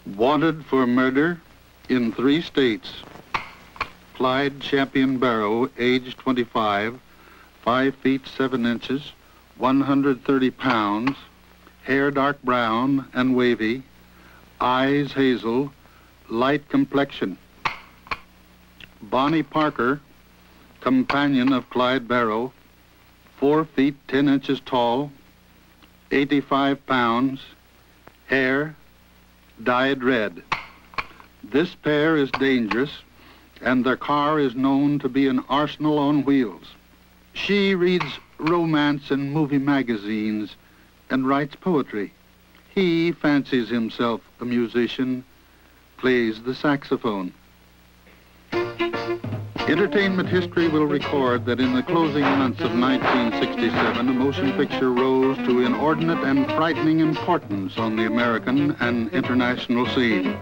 Wanted for murder in 3 states. Clyde Champion Barrow, age 25, 5 feet 7 inches, 130 pounds, hair dark brown and wavy, eyes hazel, light complexion. Bonnie Parker, companion of Clyde Barrow, 4 feet 10 inches tall, 85 pounds, hair dyed red. This pair is dangerous, and their car is known to be an arsenal on wheels. She reads romance and movie magazines and writes poetry. He fancies himself a musician, plays the saxophone. Entertainment history will record that in the closing months of 1967, a motion picture rose to inordinate and frightening importance on the American and international scene.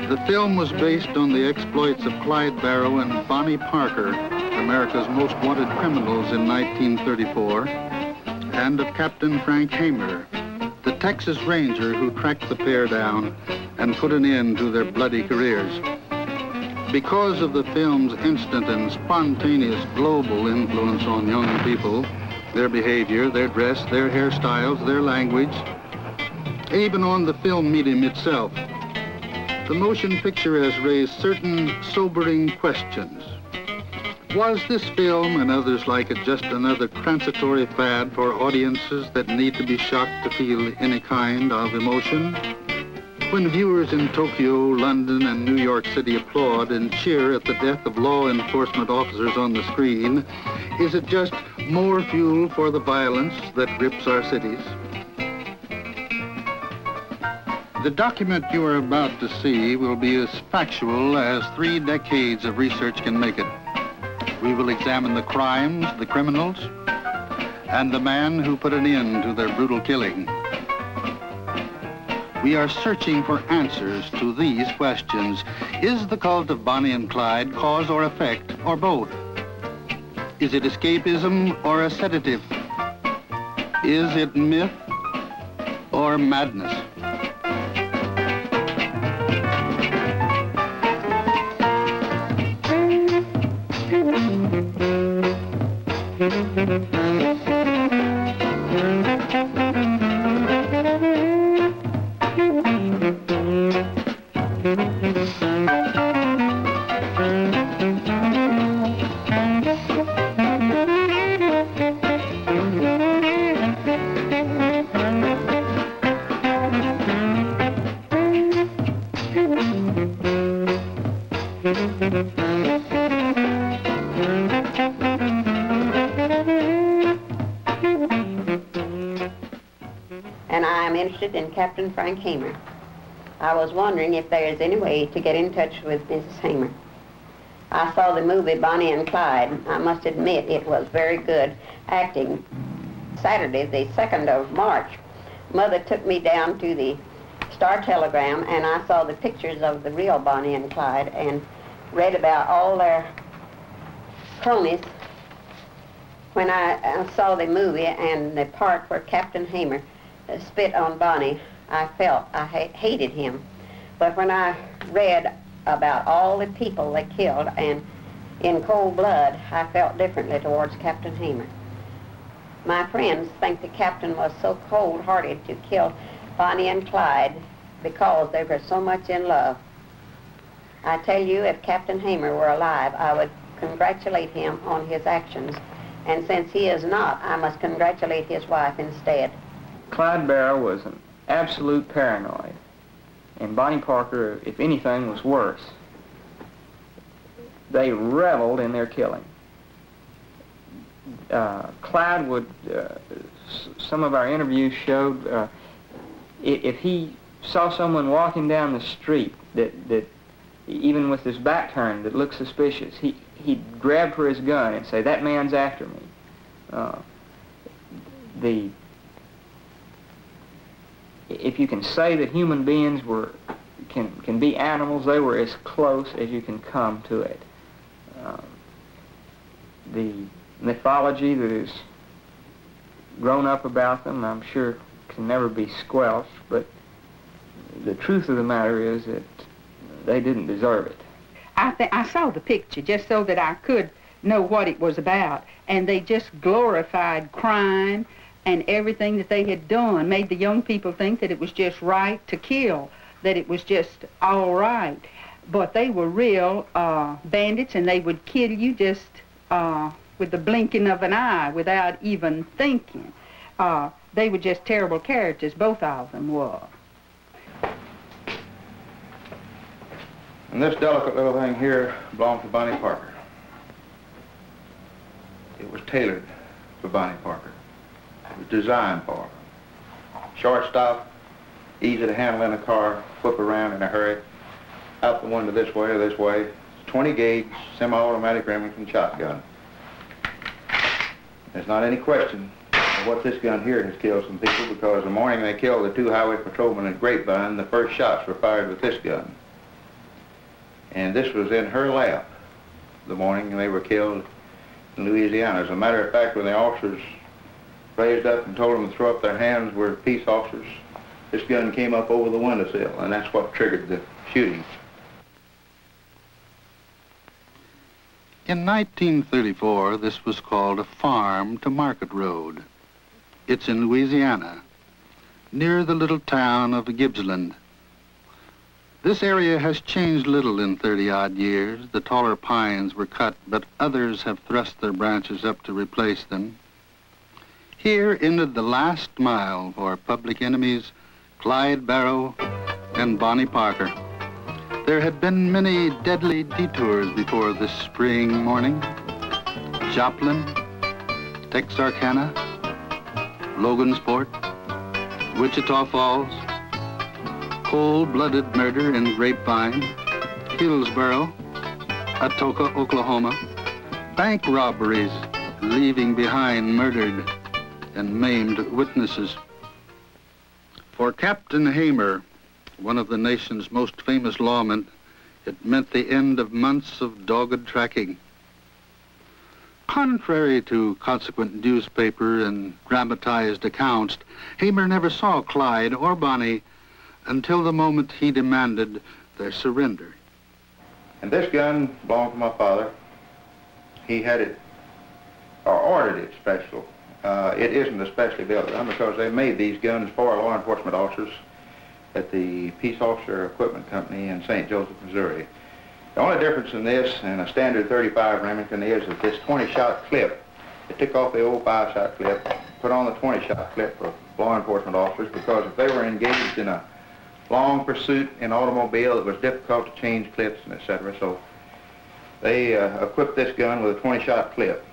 The film was based on the exploits of Clyde Barrow and Bonnie Parker, America's most wanted criminals in 1934, and of Captain Frank Hamer, the Texas Ranger who tracked the pair down and put an end to their bloody careers. Because of the film's instant and spontaneous global influence on young people, their behavior, their dress, their hairstyles, their language, even on the film medium itself, the motion picture has raised certain sobering questions. Was this film and others like it just another transitory fad for audiences that need to be shocked to feel any kind of emotion? When viewers in Tokyo, London, and New York City applaud and cheer at the death of law enforcement officers on the screen, is it just more fuel for the violence that grips our cities? The document you are about to see will be as factual as 3 decades of research can make it. We will examine the crimes, the criminals, and the man who put an end to their brutal killing. We are searching for answers to these questions. Is the cult of Bonnie and Clyde cause or effect, or both? Is it escapism or a sedative? Is it myth or madness? And I'm interested in Captain Frank Hamer. I was wondering if there is any way to get in touch with Mrs. Hamer. I saw the movie Bonnie and Clyde. I must admit it was very good acting. Saturday, the 2nd of March, Mother took me down to the Star-Telegram, and I saw the pictures of the real Bonnie and Clyde and read about all their cronies. When I saw the movie and the part where Captain Hamer spit on Bonnie, I felt I hated him. But when I read about all the people they killed and in cold blood, I felt differently towards Captain Hamer. My friends think the captain was so cold-hearted to kill Bonnie and Clyde because they were so much in love. I tell you, if Captain Hamer were alive, I would congratulate him on his actions. And since he is not, I must congratulate his wife instead. Clyde Barrow was an absolute paranoid. And Bonnie Parker, if anything, was worse. They reveled in their killing. Clyde would, some of our interviews showed, if he saw someone walking down the street that even with his back turned, that looked suspicious, he'd grab for his gun and say, "That man's after me." If you can say that human beings can be animals, they were as close as you can come to it. The mythology that is grown up about them, I'm sure, can never be squelched, but the truth of the matter is that they didn't deserve it. I saw the picture just so that I could know what it was about, and they just glorified crime and everything that they had done, made the young people think that it was just right to kill, that it was just all right. But they were real bandits, and they would kill you just with the blinking of an eye without even thinking. They were just terrible characters, both of them were. And this delicate little thing here belonged to Bonnie Parker. It was tailored for Bonnie Parker. It was designed for her. Short stop, easy to handle in a car, flip around in a hurry, out the window this way or this way. It's 20 gauge, semi-automatic Remington shotgun. There's not any question of what this gun here has killed some people, because the morning they killed the 2 highway patrolmen at Grapevine, the first shots were fired with this gun. And this was in her lap the morning they were killed in Louisiana. As a matter of fact, when the officers raised up and told them to throw up their hands, were peace officers, this gun came up over the windowsill, and that's what triggered the shooting. In 1934, this was called a farm to Market Road. It's in Louisiana, near the little town of Gippsland. This area has changed little in 30-odd years. The taller pines were cut, but others have thrust their branches up to replace them. Here ended the last mile for public enemies Clyde Barrow and Bonnie Parker. There had been many deadly detours before this spring morning. Joplin, Texarkana, Logansport, Wichita Falls, cold-blooded murder in Grapevine, Hillsboro, Atoka, Oklahoma, bank robberies leaving behind murdered and maimed witnesses. For Captain Hamer, one of the nation's most famous lawmen, it meant the end of months of dogged tracking. Contrary to consequent newspaper and dramatized accounts, Hamer never saw Clyde or Bonnie until the moment he demanded their surrender. And this gun belonged to my father. He had it, or ordered it special. It isn't a specially built gun because they made these guns for law enforcement officers at the Peace Officer Equipment Company in St. Joseph, Missouri. The only difference in this and a standard 35 Remington is that this 20-shot clip, they took off the old 5-shot clip, put on the 20-shot clip for law enforcement officers, because if they were engaged in a long pursuit in automobile, it was difficult to change clips and etc. So they equipped this gun with a 20-shot clip.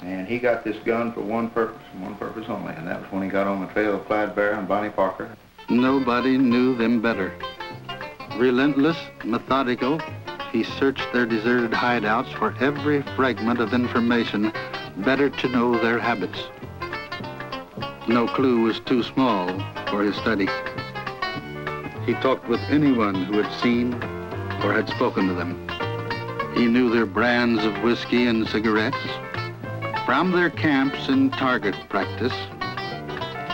And he got this gun for one purpose and one purpose only, and that was when he got on the trail of Clyde Barrow and Bonnie Parker. Nobody knew them better. Relentless, methodical, he searched their deserted hideouts for every fragment of information, better to know their habits. No clue was too small for his study. He talked with anyone who had seen or had spoken to them. He knew their brands of whiskey and cigarettes. From their camps and target practice,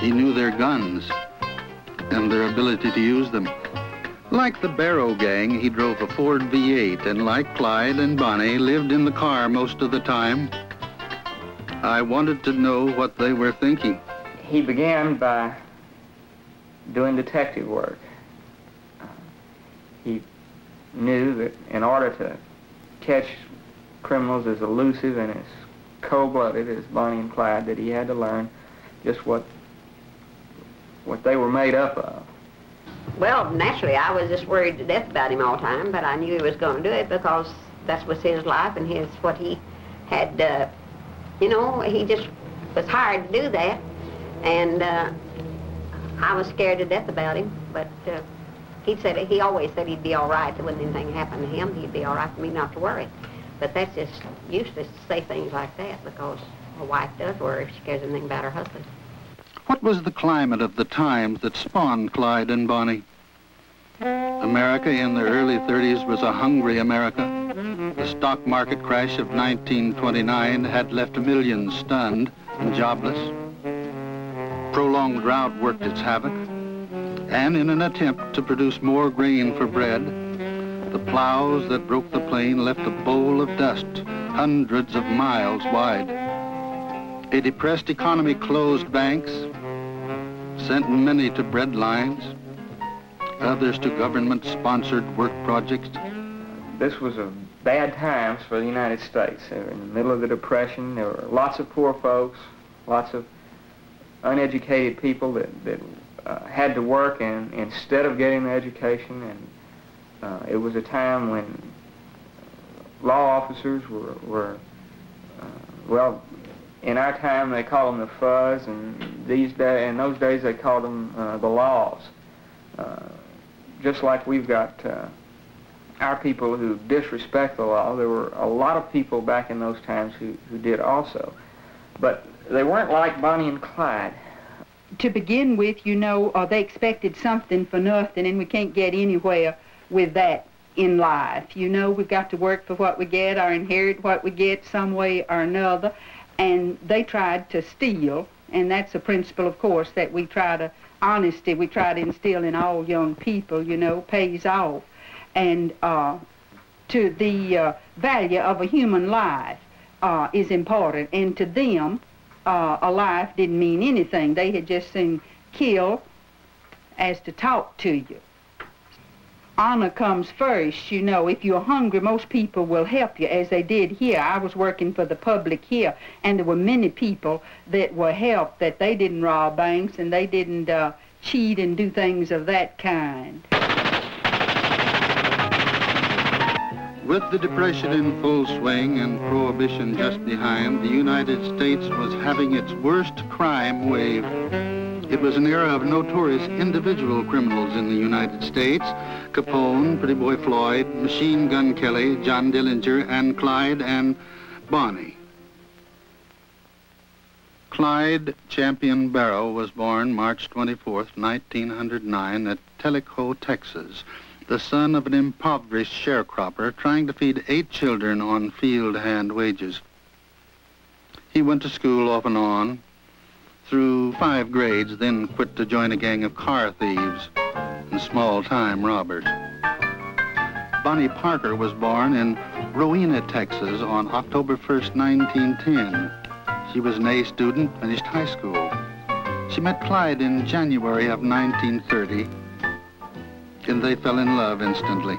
he knew their guns and their ability to use them. Like the Barrow gang, he drove a Ford V8, and like Clyde and Bonnie, lived in the car most of the time. I wanted to know what they were thinking. He began by doing detective work. He knew that in order to catch criminals as elusive and as cold-blooded as Bonnie and Clyde, that he had to learn just what they were made up of. Well, naturally, I was just worried to death about him all the time, but I knew he was going to do it because that was his life and what he had, you know, he just was hired to do that. And I was scared to death about him, but he always said he'd be all right. There wasn't anything happen to him. He'd be all right for me not to worry. But that's just useless to say things like that, because a wife does worry if she cares anything about her husband. What was the climate of the times that spawned Clyde and Bonnie? America in the early 30s was a hungry America. The stock market crash of 1929 had left millions stunned and jobless. Prolonged drought worked its havoc. And in an attempt to produce more grain for bread, the plows that broke the plain left a bowl of dust hundreds of miles wide. A depressed economy closed banks, sent many to bread lines, others to government-sponsored work projects. This was a bad times for the United States. They were in the middle of the Depression. There were lots of poor folks, lots of uneducated people that had to work and instead of getting the education. And it was a time when law officers were well, in our time they called them the fuzz, and in those days they called them the laws. Just like we've got our people who disrespect the law, there were a lot of people back in those times who did also. But they weren't like Bonnie and Clyde. To begin with, you know, they expected something for nothing, and we can't get anywhere with that in life. You know, we've got to work for what we get or inherit what we get some way or another. And they tried to steal, and that's a principle, of course, that we try to, honesty, we try to instill in all young people, you know, pays off. And to the value of a human life is important. And to them, a life didn't mean anything. They had just seen kill as to talk to you. Honor comes first, you know. If you're hungry, most people will help you, as they did here. I was working for the public here, and there were many people that were helped, that they didn't rob banks and they didn't cheat and do things of that kind. With the Depression in full swing and Prohibition just behind, the United States was having its worst crime wave. It was an era of notorious individual criminals in the United States: Capone, Pretty Boy Floyd, Machine Gun Kelly, John Dillinger, and Clyde and Bonnie. Clyde Champion Barrow was born March 24th, 1909 at Tellico, Texas, the son of an impoverished sharecropper trying to feed 8 children on field hand wages. He went to school off and on, through 5 grades, then quit to join a gang of car thieves and small-time robbers. Bonnie Parker was born in Rowena, Texas on October 1st, 1910. She was an A student, finished high school. She met Clyde in January of 1930, and they fell in love instantly.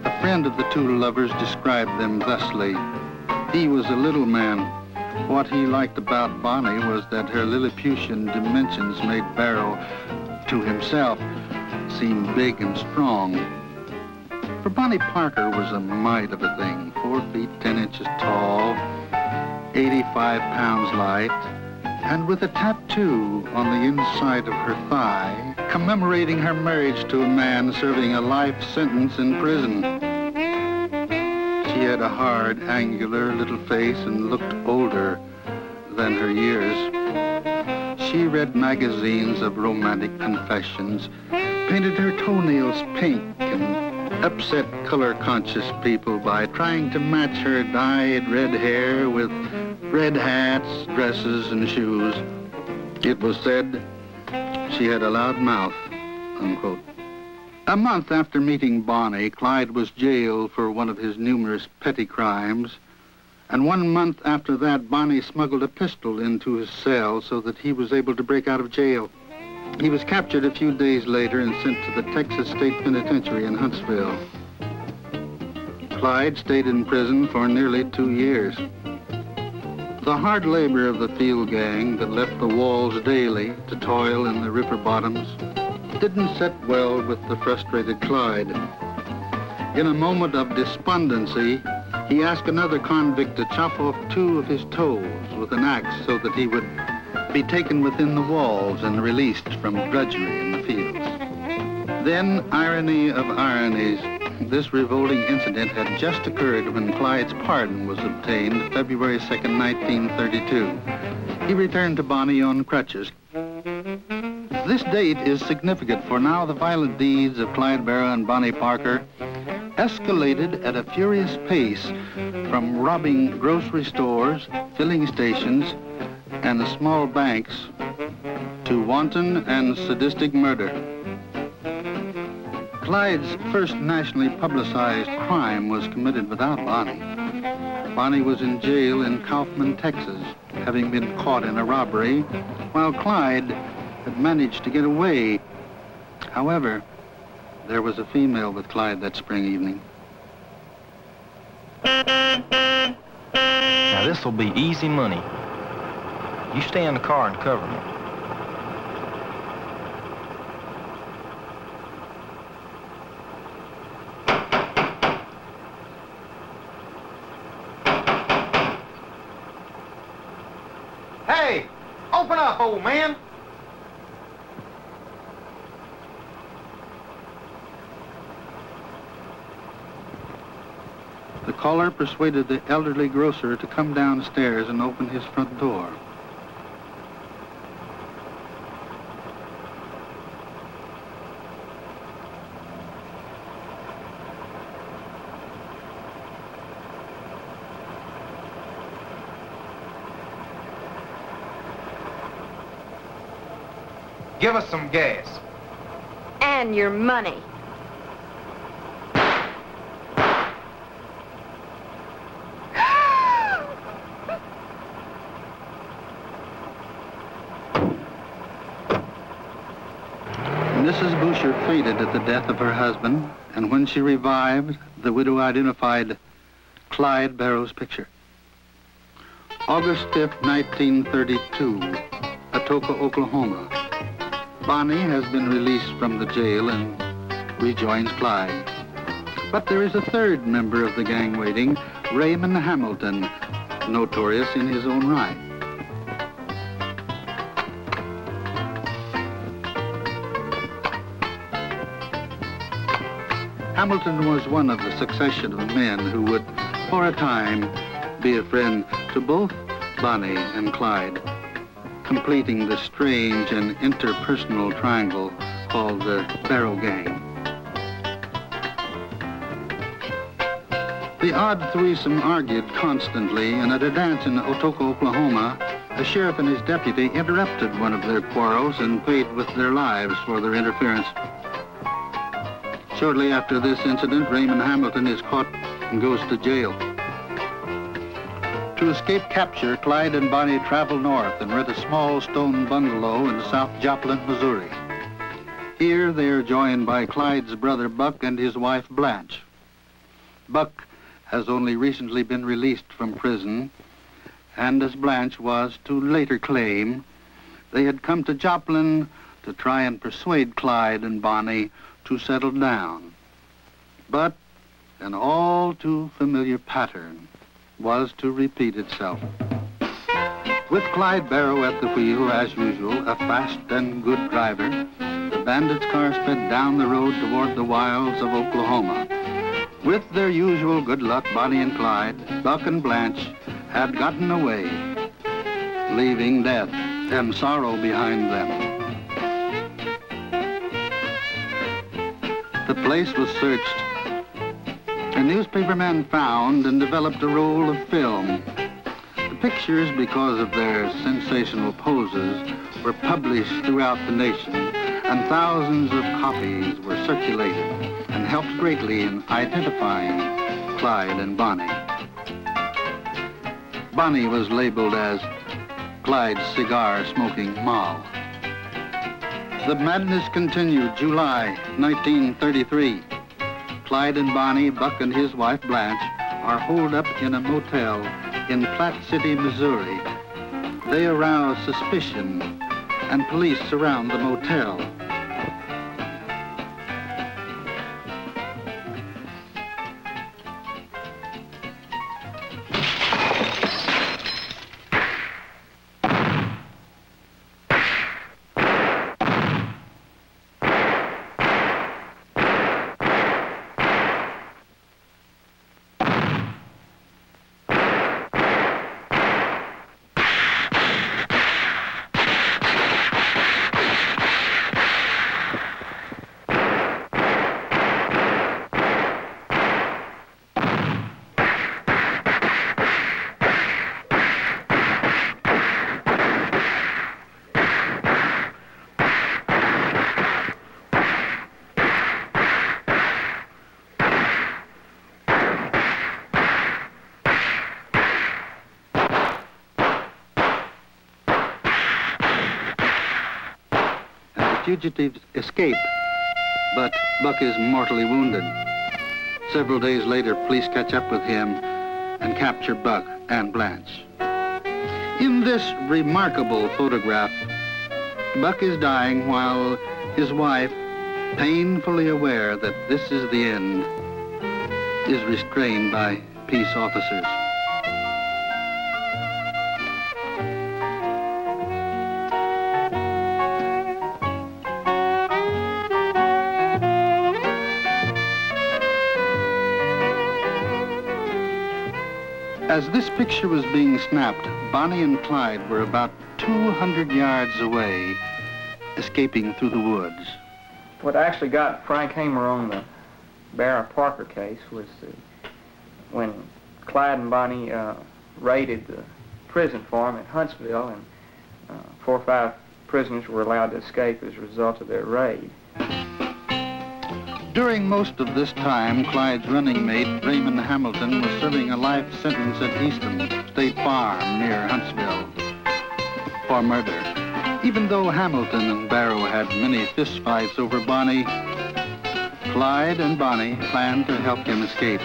A friend of the two lovers described them thusly: he was a little man. What he liked about Bonnie was that her Lilliputian dimensions made Barrow, to himself, seem big and strong. For Bonnie Parker was a mite of a thing, 4 feet 10 inches tall, 85 pounds light, and with a tattoo on the inside of her thigh, commemorating her marriage to a man serving a life sentence in prison. She had a hard, angular little face and looked older than her years. She read magazines of romantic confessions, painted her toenails pink, and upset color-conscious people by trying to match her dyed red hair with red hats, dresses, and shoes. It was said she had a loud mouth, unquote. A month after meeting Bonnie, Clyde was jailed for one of his numerous petty crimes, and 1 month after that, Bonnie smuggled a pistol into his cell so that he was able to break out of jail. He was captured a few days later and sent to the Texas State Penitentiary in Huntsville. Clyde stayed in prison for nearly 2 years. The hard labor of the field gang that left the walls daily to toil in the river bottoms didn't set well with the frustrated Clyde. In a moment of despondency, he asked another convict to chop off 2 of his toes with an axe so that he would be taken within the walls and released from drudgery in the fields. Then, irony of ironies, this revolting incident had just occurred when Clyde's pardon was obtained February 2nd, 1932. He returned to Bonnie on crutches. This date is significant, for now the violent deeds of Clyde Barrow and Bonnie Parker escalated at a furious pace, from robbing grocery stores, filling stations, and the small banks, to wanton and sadistic murder. Clyde's first nationally publicized crime was committed without Bonnie. Bonnie was in jail in Kaufman, Texas, having been caught in a robbery, while Clyde had managed to get away. However, there was a female with Clyde that spring evening. Now this'll be easy money. You stay in the car and cover me. Hey, open up, old man. The caller persuaded the elderly grocer to come downstairs and open his front door. Give us some gas. And your money. Mrs. Boucher fainted at the death of her husband, and when she revived, the widow identified Clyde Barrow's picture. August 5th, 1932, Atoka, Oklahoma. Bonnie has been released from the jail and rejoins Clyde. But there is a third member of the gang waiting, Raymond Hamilton, notorious in his own right. Hamilton was one of the succession of men who would, for a time, be a friend to both Bonnie and Clyde, completing the strange and interpersonal triangle called the Barrow Gang. The odd threesome argued constantly, and at a dance in Atoka, Oklahoma, a sheriff and his deputy interrupted one of their quarrels and paid with their lives for their interference. Shortly after this incident, Raymond Hamilton is caught and goes to jail. To escape capture, Clyde and Bonnie travel north and rent a small stone bungalow in South Joplin, Missouri. Here they are joined by Clyde's brother Buck and his wife Blanche. Buck has only recently been released from prison, and as Blanche was to later claim, they had come to Joplin to try and persuade Clyde and Bonnie to settle down. But an all too familiar pattern was to repeat itself. With Clyde Barrow at the wheel, as usual, a fast and good driver, the bandits' car sped down the road toward the wilds of Oklahoma. With their usual good luck, Bonnie and Clyde, Buck and Blanche had gotten away, leaving death and sorrow behind them. The place was searched. A newspaperman found and developed a roll of film. The pictures, because of their sensational poses, were published throughout the nation, and thousands of copies were circulated and helped greatly in identifying Clyde and Bonnie. Bonnie was labeled as Clyde's cigar-smoking Moll. The madness continued July 1933. Clyde and Bonnie, Buck and his wife Blanche, are holed up in a motel in Platte City, Missouri. They arouse suspicion, and police surround the motel. fugitives escape, but Buck is mortally wounded. Several days later, police catch up with him and capture Buck and Blanche. In this remarkable photograph, Buck is dying while his wife, painfully aware that this is the end, is restrained by peace officers. As this picture was being snapped, Bonnie and Clyde were about 200 yards away, escaping through the woods. What actually got Frank Hamer on the Barrow Parker case was when Clyde and Bonnie raided the prison for him at Huntsville, and 4 or 5 prisoners were allowed to escape as a result of their raid. During most of this time, Clyde's running mate, Raymond Hamilton, was serving a life sentence at Easton State Farm near Huntsville for murder. Even though Hamilton and Barrow had many fistfights over Bonnie, Clyde and Bonnie planned to help him escape.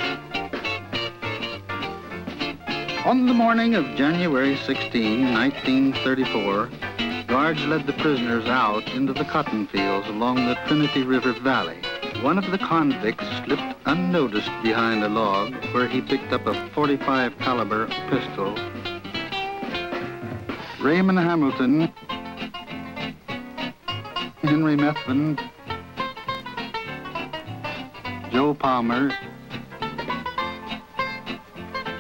On the morning of January 16, 1934, guards led the prisoners out into the cotton fields along the Trinity River Valley. One of the convicts slipped unnoticed behind a log where he picked up a .45 caliber pistol. Raymond Hamilton, Henry Methvin, Joe Palmer,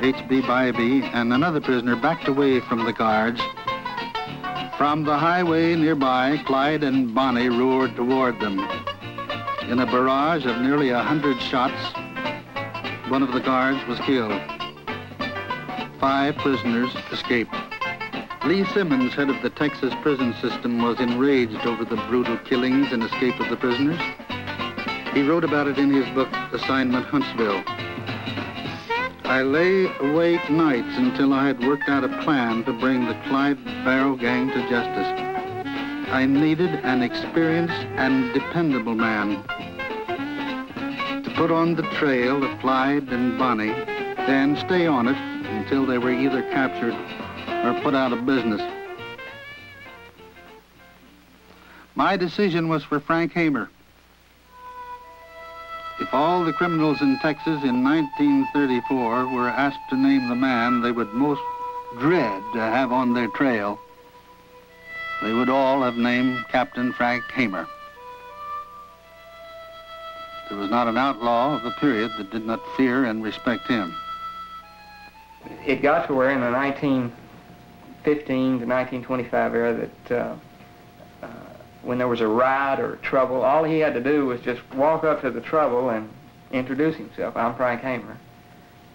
H.B. Bybee, and another prisoner backed away from the guards. From the highway nearby, Clyde and Bonnie roared toward them. In a barrage of nearly 100 shots, one of the guards was killed. 5 prisoners escaped. Lee Simmons, head of the Texas prison system, was enraged over the brutal killings and escape of the prisoners. He wrote about it in his book, Assignment Huntsville. I lay awake nights until I had worked out a plan to bring the Clyde Barrow gang to justice. I needed an experienced and dependable man to put on the trail of Clyde and Bonnie and stay on it until they were either captured or put out of business. My decision was for Frank Hamer. If all the criminals in Texas in 1934 were asked to name the man they would most dread to have on their trail, they would all have named Captain Frank Hamer. There was not an outlaw of the period that did not fear and respect him. It got to where in the 1915 to 1925 era that when there was a riot or trouble, all he had to do was just walk up to the trouble and introduce himself. I'm Frank Hamer.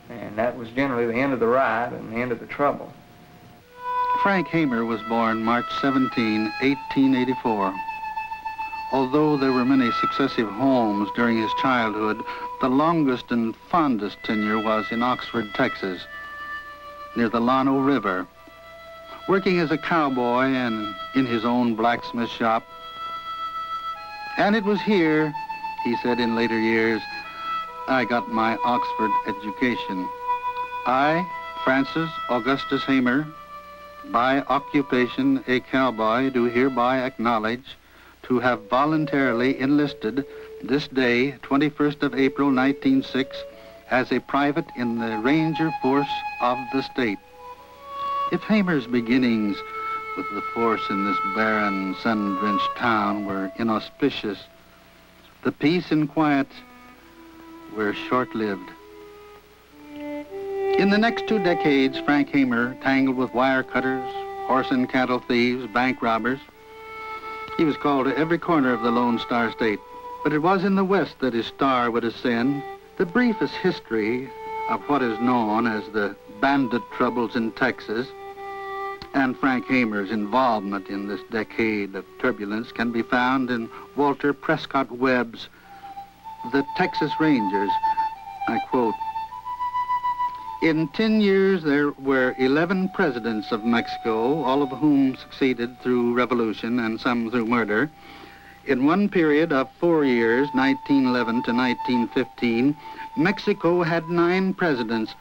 And that was generally the end of the riot and the end of the trouble. Frank Hamer was born March 17, 1884. Although there were many successive homes during his childhood, the longest and fondest tenure was in Oxford, Texas, near the Llano River, working as a cowboy and in his own blacksmith shop. And it was here, he said in later years, I got my Oxford education. I, Francis Augustus Hamer, by occupation a cowboy, do hereby acknowledge to have voluntarily enlisted this day, 21st of April, 1906, as a private in the Ranger Force of the state. If Hamer's beginnings with the force in this barren, sun-drenched town were inauspicious, the peace and quiet were short-lived. In the next 2 decades, Frank Hamer tangled with wire cutters, horse and cattle thieves, bank robbers. He was called to every corner of the Lone Star State, but it was in the West that his star would ascend. The briefest history of what is known as the bandit troubles in Texas and Frank Hamer's involvement in this decade of turbulence can be found in Walter Prescott Webb's The Texas Rangers. I quote, in 10 years, there were 11 presidents of Mexico, all of whom succeeded through revolution and some through murder. In one period of 4 years, 1911 to 1915, Mexico had 9 presidents.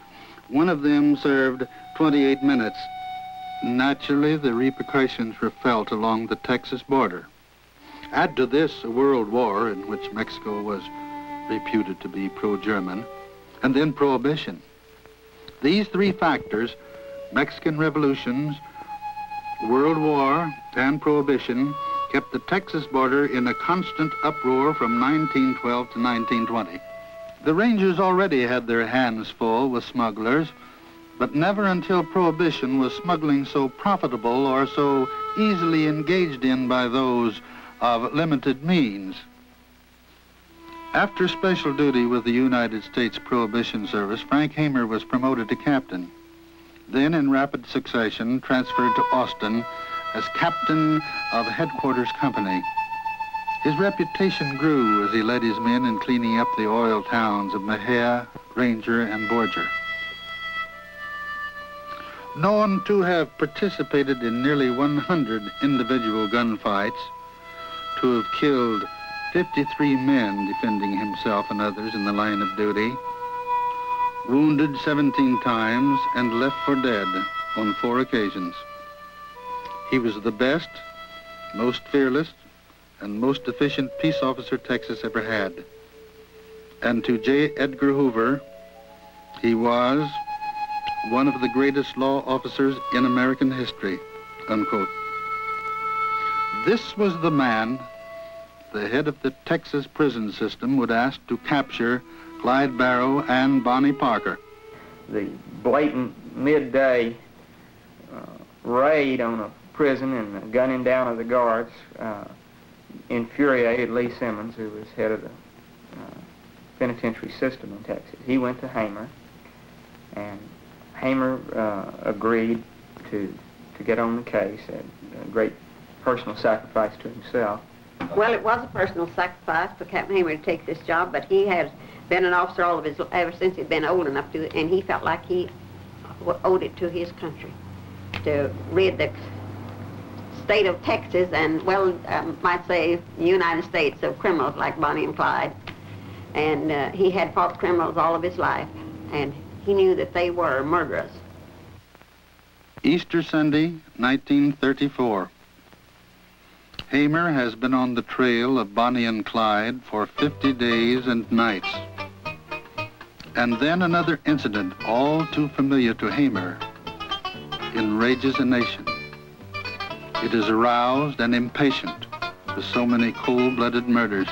One of them served 28 minutes. Naturally, the repercussions were felt along the Texas border. Add to this a world war in which Mexico was reputed to be pro-German, and then Prohibition. These 3 factors, Mexican revolutions, World War, and Prohibition, kept the Texas border in a constant uproar from 1912 to 1920. The Rangers already had their hands full with smugglers, but never until Prohibition was smuggling so profitable or so easily engaged in by those of limited means. After special duty with the United States Prohibition Service, Frank Hamer was promoted to captain. Then, in rapid succession, transferred to Austin as captain of Headquarters Company. His reputation grew as he led his men in cleaning up the oil towns of Mejia, Ranger, and Borger. Known to have participated in nearly 100 individual gunfights, to have killed 53 men defending himself and others in the line of duty, wounded 17 times, and left for dead on 4 occasions. He was the best, most fearless, and most efficient peace officer Texas ever had. And to J. Edgar Hoover, he was one of the greatest law officers in American history, unquote. This was the man the head of the Texas prison system would ask to capture Clyde Barrow and Bonnie Parker. The blatant midday raid on a prison and the gunning down of the guards infuriated Lee Simmons, who was head of the penitentiary system in Texas. He went to Hamer, and Hamer agreed to get on the case at a great personal sacrifice to himself. Well, it was a personal sacrifice for Captain Hamer to take this job, but he has been an officer all of his ever since he'd been old enough to, and he felt like he owed it to his country to rid the state of Texas and, well, might say the United States of criminals like Bonnie and Clyde. And he had fought criminals all of his life, and he knew that they were murderers. Easter Sunday, 1934. Hamer has been on the trail of Bonnie and Clyde for 50 days and nights. And then another incident, all too familiar to Hamer, enrages a nation. It is aroused and impatient with so many cold-blooded murders.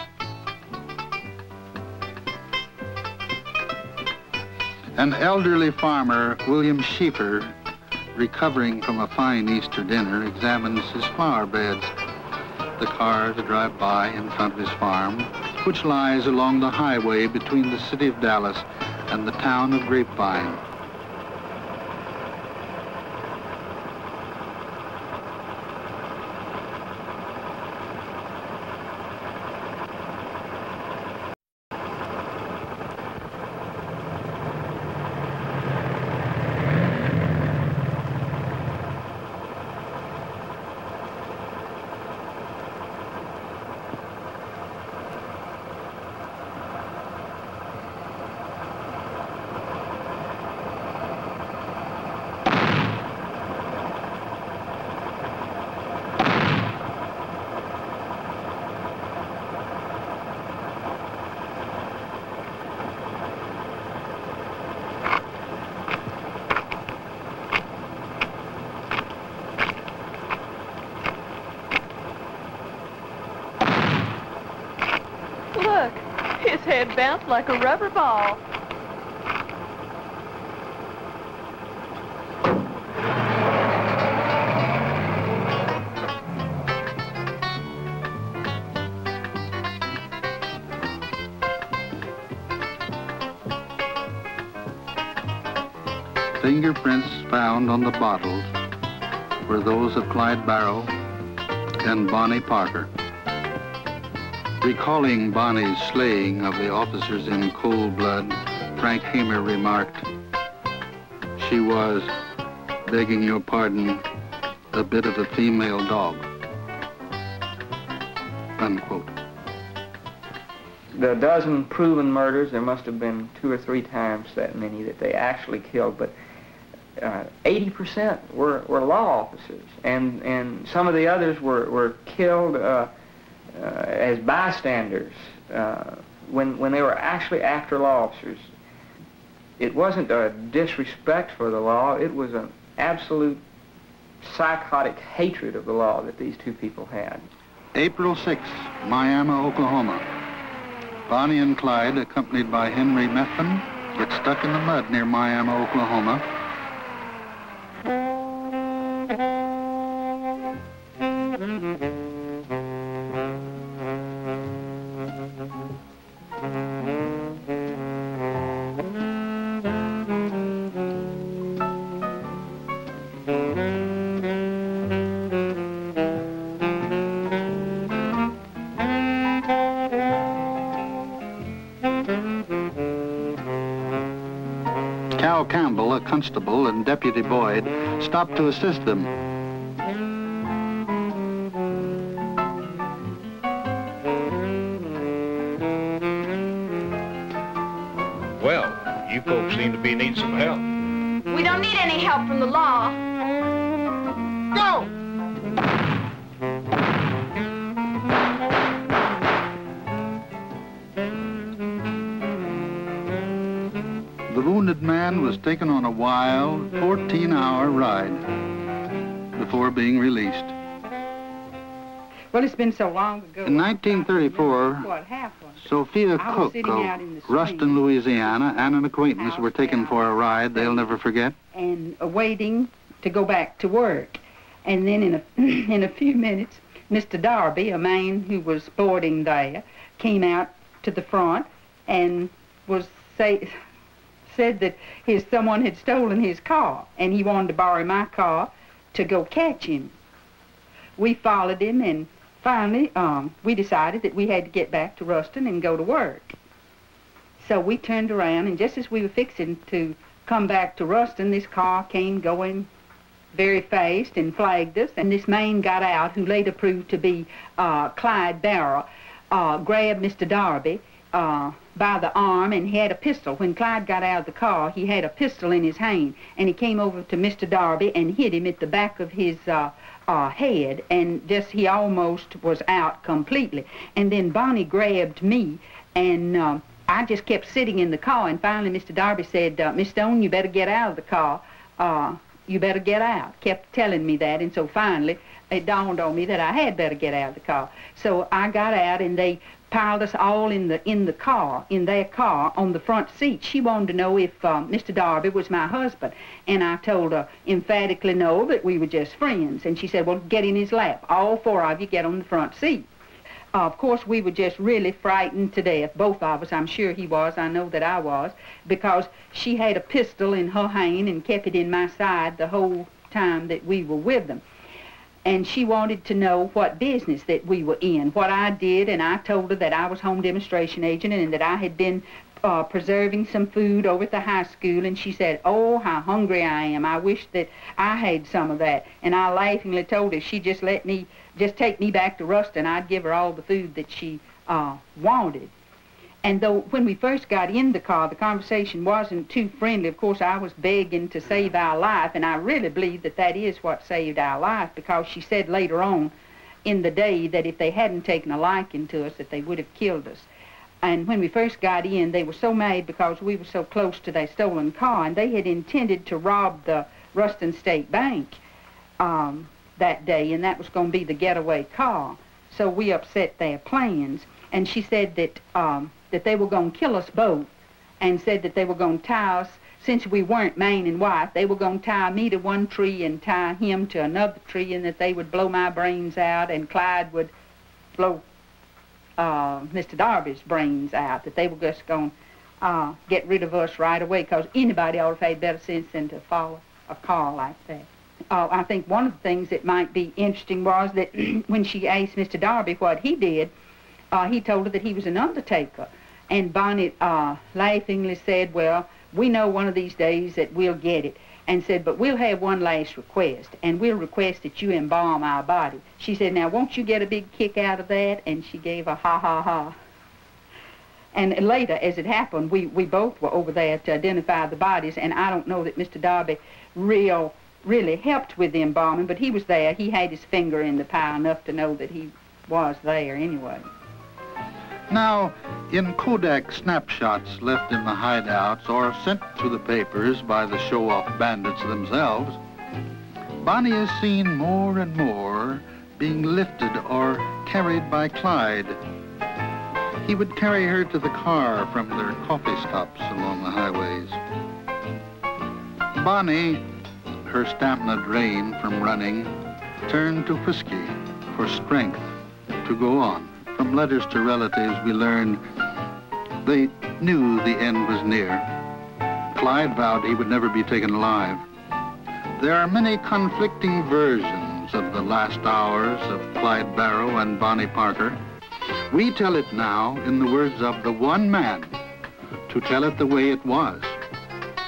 An elderly farmer, William Schieffer, recovering from a fine Easter dinner, examines his flower beds. The cars drive by in front of his farm, which lies along the highway between the city of Dallas and the town of Grapevine. His head bounced like a rubber ball. Fingerprints found on the bottles were those of Clyde Barrow and Bonnie Parker. Recalling Bonnie's slaying of the officers in cold blood, Frank Hamer remarked, "She was, begging your pardon, a bit of a female dog." unquote. The dozen proven murders, there must have been 2 or 3 times that many that they actually killed, but 80% were law officers, and some of the others were killed as bystanders when they were actually after law officers. It wasn't a disrespect for the law, it was an absolute psychotic hatred of the law that these 2 people had. April 6, Miami, Oklahoma. Bonnie and Clyde, accompanied by Henry Methven, get stuck in the mud near Miami, Oklahoma. Campbell, a constable, and Deputy Boyd stopped to assist them. Well, you folks seem to be needing some help. We don't need any help from the law. Go! The wounded man was taken on a wild 14-hour ride before being released. Well, it's been so long ago. In 1934, What happened? Sophia I was Cook sitting out in the of Ruston, swing. Louisiana, and an acquaintance were taken Out for a ride they'll never forget. And waiting to go back to work. And then in a few minutes, Mr. Darby, a man who was boarding there, came out to the front and said that someone had stolen his car, and he wanted to borrow my car to go catch him. We followed him, and finally we decided that we had to get back to Ruston and go to work. So we turned around, and just as we were fixing to come back to Ruston, this car came going very fast and flagged us, and this man got out, who later proved to be Clyde Barrow, grabbed Mr. Darby by the arm, and he had a pistol. When Clyde got out of the car, he had a pistol in his hand, and he came over to Mr. Darby and hit him at the back of his head, and just he almost was out completely. And then Bonnie grabbed me, and I just kept sitting in the car, and finally Mr. Darby said, Miss Stone, you better get out of the car. You better get out. Kept telling me that, and so finally it dawned on me that I had better get out of the car. So I got out, and they piled us all in their car, on the front seat. She wanted to know if Mr. Darby was my husband, and I told her emphatically no, that we were just friends. And she said, well, get in his lap. All 4 of you get on the front seat. Of course, we were just really frightened to death, both of us. I'm sure he was. I know that I was, because she had a pistol in her hand and kept it in my side the whole time that we were with them. And she wanted to know what business that we were in, what I did, and I told her that I was home demonstration agent and that I had been preserving some food over at the high school. And she said, oh, how hungry I am. I wish that I had some of that. And I laughingly told her she'd just take me back to Ruston. I'd give her all the food that she wanted. And though when we first got in the car, the conversation wasn't too friendly. Of course, I was begging to save our life, and I really believe that that is what saved our life, because she said later on in the day that if they hadn't taken a liking to us, that they would have killed us. And when we first got in, they were so mad because we were so close to their stolen car, and they had intended to rob the Ruston State Bank that day, and that was going to be the getaway car. So we upset their plans, and she said that that they were going to kill us both, and said that they were going to tie us, since we weren't man and wife, they were going to tie me to one tree and tie him to another tree, and that they would blow my brains out, and Clyde would blow Mr. Darby's brains out, that they were just going to get rid of us right away, because anybody ought to have had better sense than to follow a car like that. I think one of the things that might be interesting was that when she asked Mr. Darby what he did, he told her that he was an undertaker. And Bonnie laughingly said, well, we know one of these days that we'll get it. and said, but we'll have one last request, and we'll request that you embalm our body. She said, now, won't you get a big kick out of that? And she gave a ha, ha, ha. And later, as it happened, we both were over there to identify the bodies, and I don't know that Mr. Darby really helped with the embalming, but he was there. He had his finger in the pie enough to know that he was there anyway. Now, in Kodak snapshots left in the hideouts or sent to the papers by the show-off bandits themselves, Bonnie is seen more and more being lifted or carried by Clyde. He would carry her to the car from their coffee stops along the highways. Bonnie, her stamina drained from running, turned to whiskey for strength to go on. From letters to relatives, we learned they knew the end was near. Clyde vowed he would never be taken alive. There are many conflicting versions of the last hours of Clyde Barrow and Bonnie Parker. We tell it now in the words of the one man to tell it the way it was,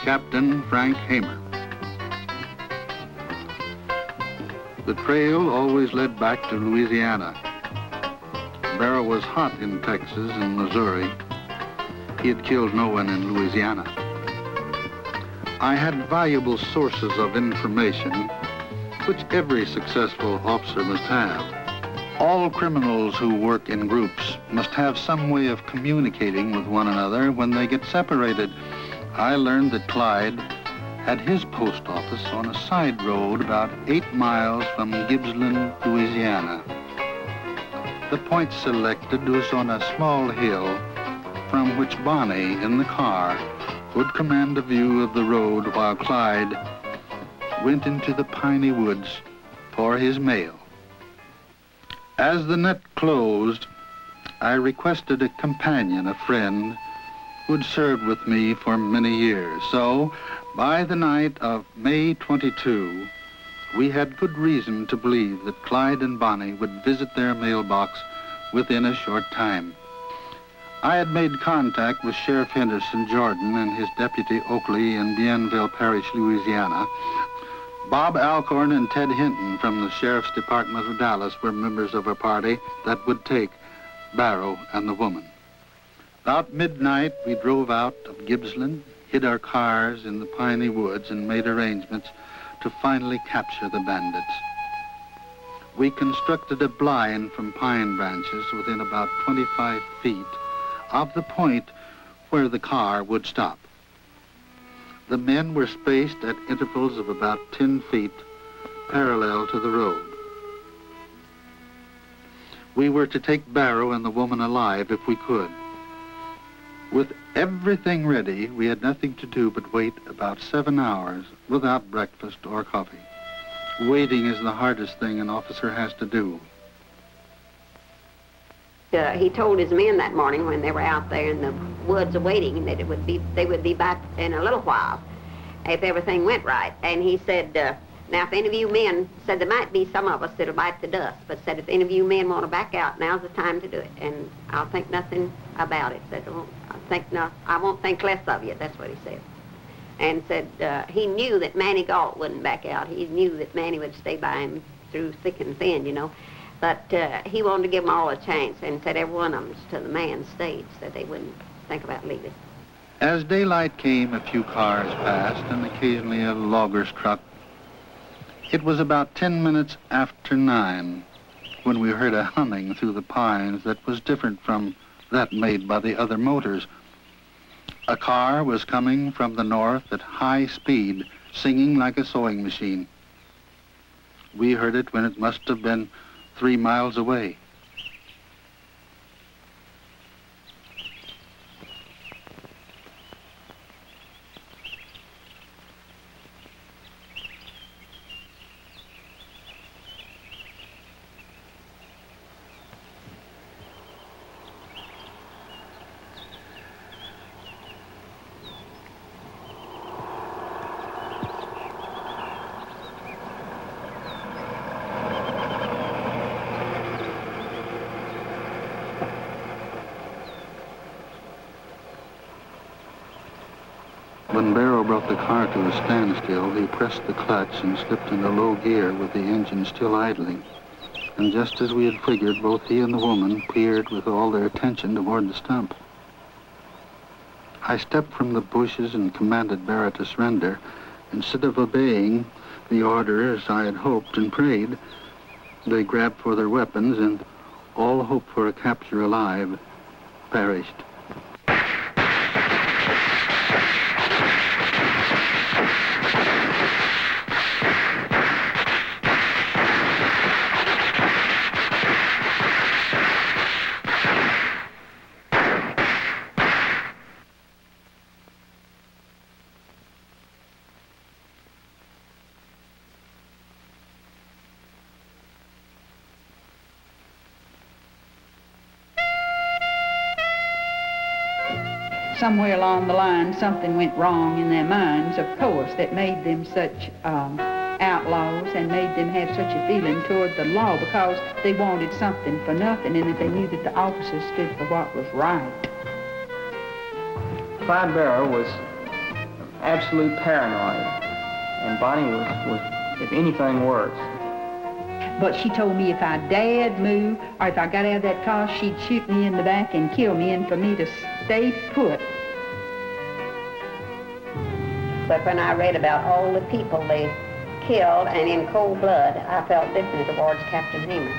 Captain Frank Hamer. The trail always led back to Louisiana. Barrow was hot in Texas and Missouri. He had killed no one in Louisiana. I had valuable sources of information, which every successful officer must have. All criminals who work in groups must have some way of communicating with one another when they get separated. I learned that Clyde had his post office on a side road about 8 miles from Gibbsland, Louisiana. The point selected was on a small hill from which Bonnie, in the car, would command a view of the road while Clyde went into the piney woods for his mail. As the net closed, I requested a companion, a friend, who had served with me for many years. So, by the night of May 22, we had good reason to believe that Clyde and Bonnie would visit their mailbox within a short time. I had made contact with Sheriff Henderson Jordan and his deputy Oakley in Bienville Parish, Louisiana. Bob Alcorn and Ted Hinton from the Sheriff's Department of Dallas were members of a party that would take Barrow and the woman. About midnight, we drove out of Gibbsland, hid our cars in the piney woods, and made arrangements to finally capture the bandits. We constructed a blind from pine branches within about 25 feet of the point where the car would stop. The men were spaced at intervals of about 10 feet parallel to the road. We were to take Barrow and the woman alive if we could. With everything ready, we had nothing to do but wait about 7 hours without breakfast or coffee. Waiting is the hardest thing an officer has to do. He told his men that morning when they were out there in the woods awaiting that they would be back in a little while if everything went right. And he said, now if any of you men, said there might be some of us that'll bite the dust, but said if any of you men want to back out, now's the time to do it. And I'll think nothing about it. Said, I won't think less of you. That's what he said. And said he knew that Manny Galt wouldn't back out. He knew that Manny would stay by him through thick and thin, you know. But he wanted to give them all a chance, and said every one of them to the man stayed, so they wouldn't think about leaving. As daylight came, a few cars passed, and occasionally a logger's truck. It was about 10 minutes after 9 when we heard a humming through the pines that was different from that made by the other motors. A car was coming from the north at high speed, singing like a sewing machine. We heard it when it must have been 3 miles away. When Barrow brought the car to a standstill, he pressed the clutch and slipped into low gear with the engine still idling. And just as we had figured, both he and the woman peered with all their attention toward the stump. I stepped from the bushes and commanded Barrow to surrender. Instead of obeying the order as I had hoped and prayed, they grabbed for their weapons, and all hope for a capture alive perished. Somewhere along the line, something went wrong in their minds, of course, that made them such outlaws and made them have such a feeling toward the law, because they wanted something for nothing, and that they knew that the officers stood for what was right. Clyde Barrow was absolute paranoid, and Bonnie was, if anything, worse. But she told me if I dared move, or if I got out of that car, she'd shoot me in the back and kill me, and for me to stay put. But when I read about all the people they killed and in cold blood, I felt different towards Captain Hamer.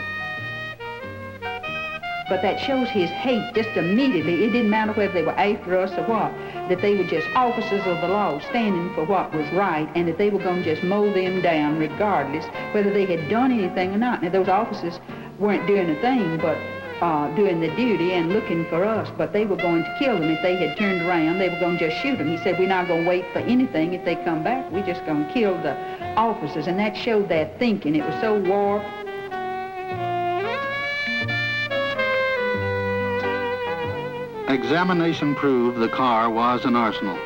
But that shows his hate just immediately. It didn't matter whether they were after us or what, that they were just officers of the law standing for what was right, and that they were going to just mow them down regardless whether they had done anything or not. Now, those officers weren't doing a thing but doing the duty and looking for us, but they were going to kill them if they had turned around. They were going to just shoot them. He said, we're not going to wait for anything if they come back. We're just going to kill the officers, and that showed their thinking. It was so warped. Examination proved the car was an arsenal.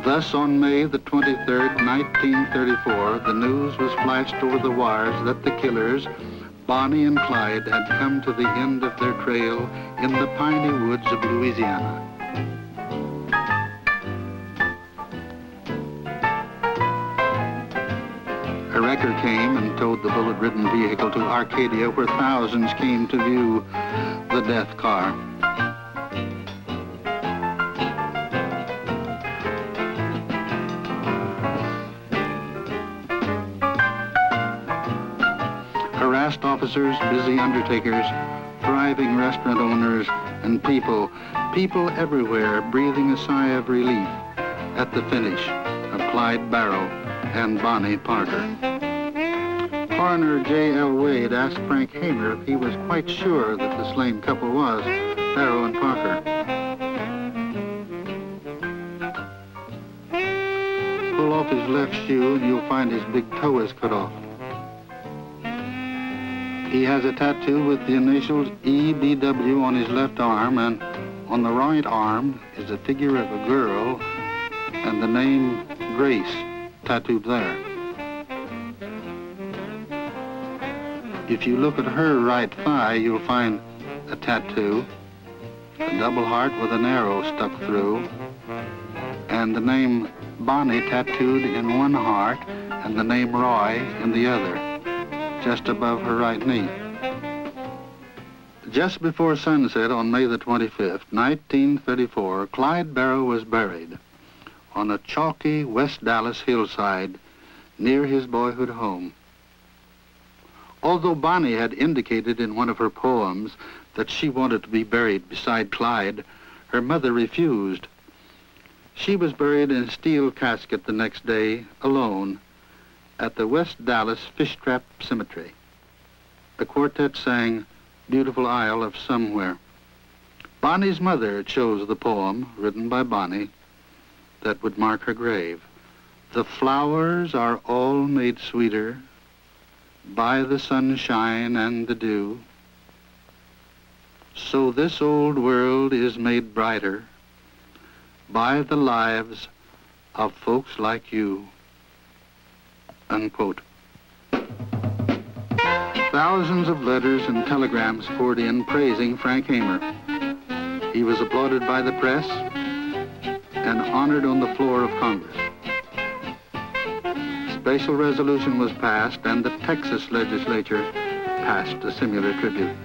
Thus, on May the 23rd, 1934, the news was flashed over the wires that the killers, Bonnie and Clyde, had come to the end of their trail in the piney woods of Louisiana. A wrecker came and towed the bullet-ridden vehicle to Arcadia, where thousands came to view the death car. Harassed officers, busy undertakers, thriving restaurant owners, and people everywhere breathing a sigh of relief at the finish of Clyde Barrow and Bonnie Parker. Coroner J.L. Wade asked Frank Hamer if he was quite sure that the slain couple was Barrow and Parker. Pull off his left shoe and you'll find his big toe is cut off. He has a tattoo with the initials EBW on his left arm, and on the right arm is a figure of a girl and the name Grace tattooed there. If you look at her right thigh, you'll find a tattoo, a double heart with an arrow stuck through, and the name Bonnie tattooed in one heart and the name Roy in the other, just above her right knee. Just before sunset on May the 25th, 1934, Clyde Barrow was buried on a chalky West Dallas hillside near his boyhood home. Although Bonnie had indicated in one of her poems that she wanted to be buried beside Clyde, her mother refused. She was buried in a steel casket the next day, alone, at the West Dallas Fish Trap Cemetery. The quartet sang Beautiful Isle of Somewhere. Bonnie's mother chose the poem, written by Bonnie, that would mark her grave. The flowers are all made sweeter by the sunshine and the dew. So this old world is made brighter by the lives of folks like you. Unquote. Thousands of letters and telegrams poured in praising Frank Hamer. He was applauded by the press and honored on the floor of Congress. Special resolution was passed, and the Texas legislature passed a similar tribute.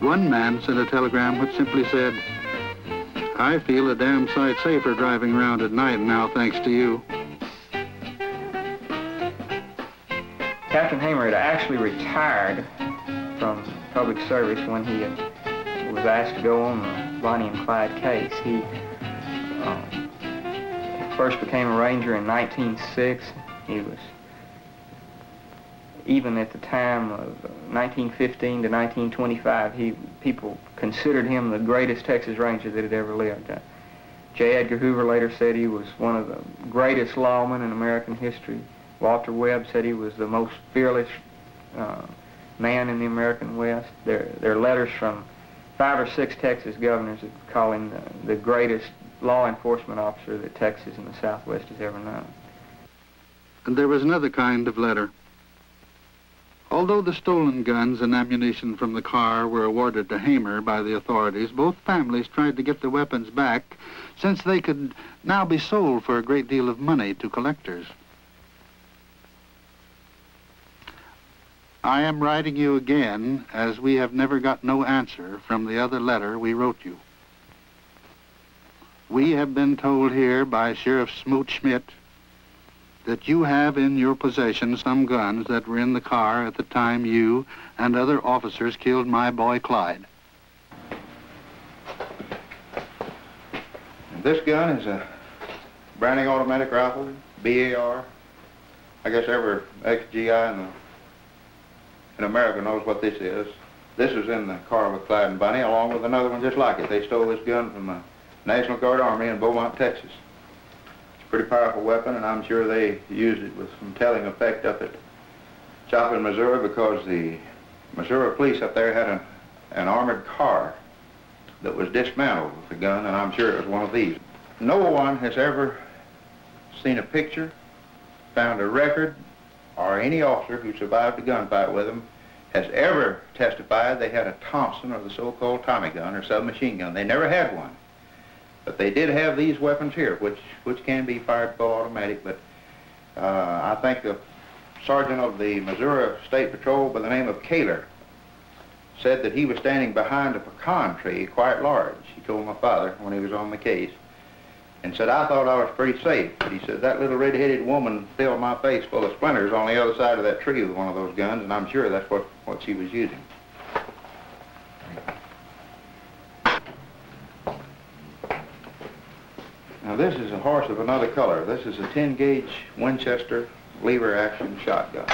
One man sent a telegram which simply said, "I feel a damn sight safer driving around at night now, thanks to you." Captain Hamer had actually retired from public service when he was asked to go on the Bonnie and Clyde case. He first became a ranger in 1906. He was, even at the time of 1915 to 1925, people considered him the greatest Texas Ranger that had ever lived. J. Edgar Hoover later said he was one of the greatest lawmen in American history. Walter Webb said he was the most fearless man in the American West. There are letters from 5 or 6 Texas governors that call him the greatest law enforcement officer that Texas and the Southwest has ever known. And there was another kind of letter. Although the stolen guns and ammunition from the car were awarded to Hamer by the authorities, both families tried to get the weapons back, since they could now be sold for a great deal of money to collectors. I am writing you again, as we have never got no answer from the other letter we wrote you. We have been told here by Sheriff Smoot Schmidt that you have in your possession some guns that were in the car at the time you and other officers killed my boy Clyde. And this gun is a Browning automatic rifle, BAR. I guess every ex-GI in America knows what this is. This was in the car with Clyde and Bonnie, along with another one just like it. They stole this gun from the National Guard Army in Beaumont, Texas. It's a pretty powerful weapon, and I'm sure they used it with some telling effect up at Joplin, Missouri, because the Missouri police up there had an armored car that was dismantled with the gun, and I'm sure it was one of these. No one has ever seen a picture, found a record, or any officer who survived a gunfight with them has ever testified they had a Thompson or the so-called Tommy gun or submachine gun. They never had one. But they did have these weapons here, which can be fired full automatic. But I think the sergeant of the Missouri State Patrol by the name of Kaler said that he was standing behind a pecan tree quite large. He told my father when he was on the case, and said, I thought I was pretty safe. But he said, that little red-headed woman filled my face full of splinters on the other side of that tree with one of those guns, and I'm sure that's what she was using. Now this is a horse of another color. This is a 10-gauge Winchester lever-action shotgun.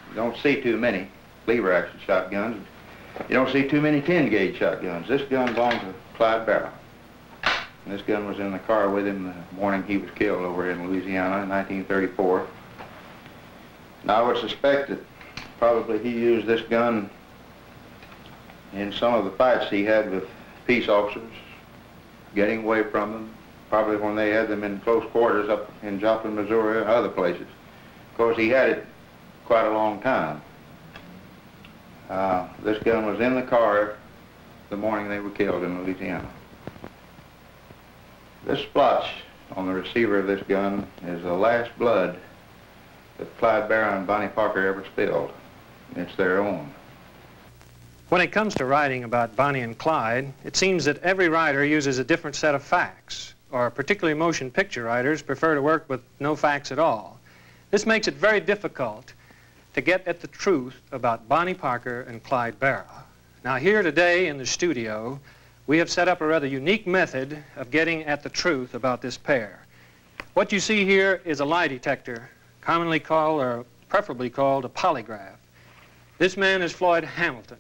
You don't see too many lever-action shotguns. You don't see too many 10-gauge shotguns. This gun belonged to Clyde Barrow. And this gun was in the car with him the morning he was killed over in Louisiana in 1934. Now I would suspect that probably he used this gun in some of the fights he had with peace officers, getting away from them, probably when they had them in close quarters up in Joplin, Missouri, and other places. Of course, he had it quite a long time. This gun was in the car the morning they were killed in Louisiana. This splotch on the receiver of this gun is the last blood that Clyde Barrow and Bonnie Parker ever spilled. It's their own. When it comes to writing about Bonnie and Clyde, it seems that every writer uses a different set of facts, or particularly motion picture writers prefer to work with no facts at all. This makes it very difficult to get at the truth about Bonnie Parker and Clyde Barrow. Now here today in the studio, we have set up a rather unique method of getting at the truth about this pair. What you see here is a lie detector, commonly called, or preferably called, a polygraph. This man is Floyd Hamilton.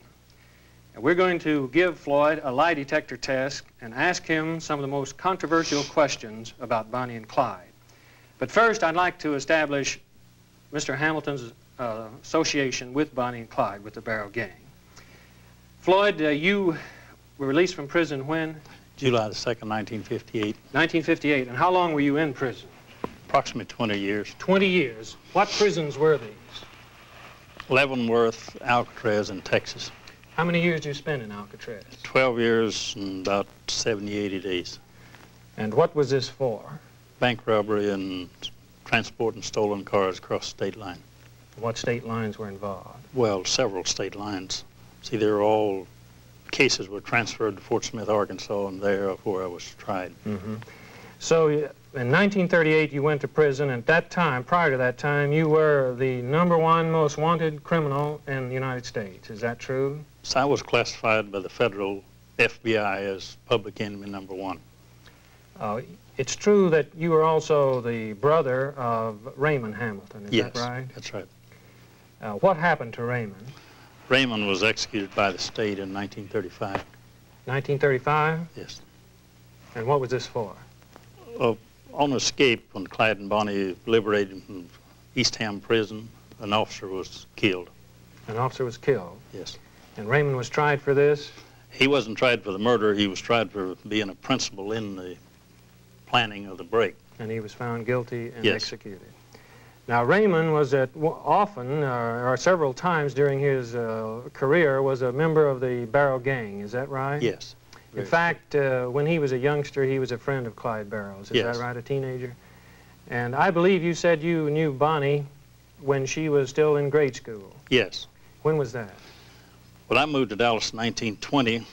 And we're going to give Floyd a lie detector test and ask him some of the most controversial questions about Bonnie and Clyde. But first, I'd like to establish Mr. Hamilton's association with Bonnie and Clyde, with the Barrow gang. Floyd, you were released from prison when? July the 2nd, 1958. 1958. And how long were you in prison? Approximately 20 years. 20 years. What prisons were these? Leavenworth, Alcatraz, and Texas. How many years did you spend in Alcatraz? 12 years and about 70, 80 days. And what was this for? Bank robbery and transporting stolen cars across state line. What state lines were involved? Well, several state lines. See, they're all cases were transferred to Fort Smith, Arkansas, and there where I was tried. Mm-hmm. So in 1938, you went to prison. At that time, prior to that time, you were the #1 most wanted criminal in the United States. Is that true? So I was classified by the federal FBI as public enemy #1. It's true that you were also the brother of Raymond Hamilton, is yes, that right? That's right. What happened to Raymond? Raymond was executed by the state in 1935. 1935? Yes. And what was this for? On escape, when Clyde and Bonnie liberated from East Ham prison, an officer was killed. An officer was killed? Yes. And Raymond was tried for this? He wasn't tried for the murder. He was tried for being a principal in the planning of the break. And he was found guilty and yes. executed. Now, Raymond was often, or several times during his career, was a member of the Barrow gang. Is that right? Yes. In fact, when he was a youngster, he was a friend of Clyde Barrow's. Is yes. that right, a teenager? And I believe you said you knew Bonnie when she was still in grade school. Yes. When was that? Well, I moved to Dallas in 1920,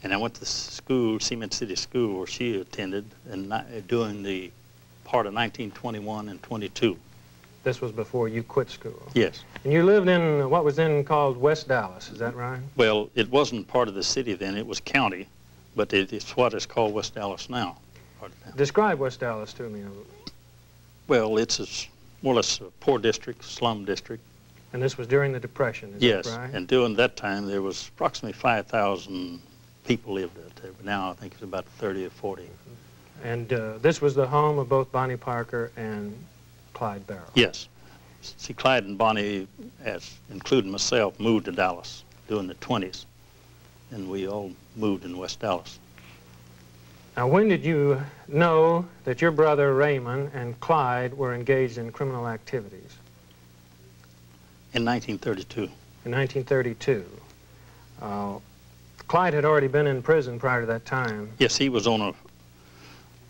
and I went to school, Cement City School, where she attended, and during the part of 1921 and 22. This was before you quit school? Yes. And you lived in what was then called West Dallas, is that right? Well, it wasn't part of the city then, it was county, but it's what is called West Dallas now. Describe West Dallas to me. Well, it's more or less a poor district, slum district. And this was during the Depression, is yes, that right? And during that time there was approximately 5,000 people lived out there, but now I think it's about 30 or 40. Mm-hmm. And this was the home of both Bonnie Parker and Clyde Barrow? Yes. See, Clyde and Bonnie, including myself, moved to Dallas during the 20s, and we all moved in West Dallas. Now, when did you know that your brother Raymond and Clyde were engaged in criminal activities? In 1932. In 1932. Clyde had already been in prison prior to that time. Yes, he was on a,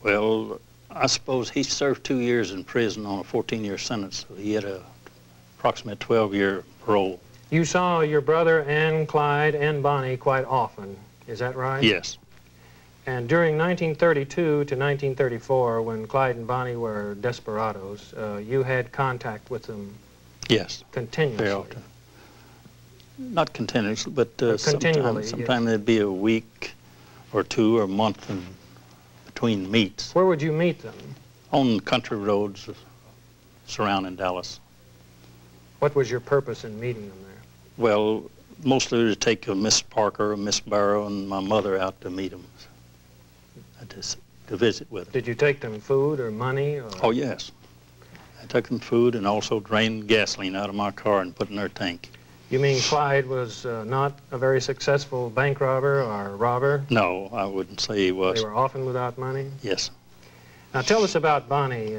well, I suppose he served 2 years in prison on a 14-year sentence. So he had a approximate 12-year parole. You saw your brother and Clyde and Bonnie quite often, is that right? Yes. And during 1932 to 1934, when Clyde and Bonnie were desperados, you had contact with them? Yes. Continuously? Very often. Not continuously, but continually. Sometime yes. There'd be a week or two or a month in between meets. Where would you meet them? On country roads surrounding Dallas. What was your purpose in meeting them there? Well, mostly to take Miss Parker, Miss Barrow, and my mother out to meet them, to visit with them. Did you take them food or money? Or? Oh, yes. I took them food and also drained gasoline out of my car and put in their tank. You mean Clyde was not a very successful bank robber or robber? No, I wouldn't say he was. They were often without money? Yes. Now tell us about Bonnie.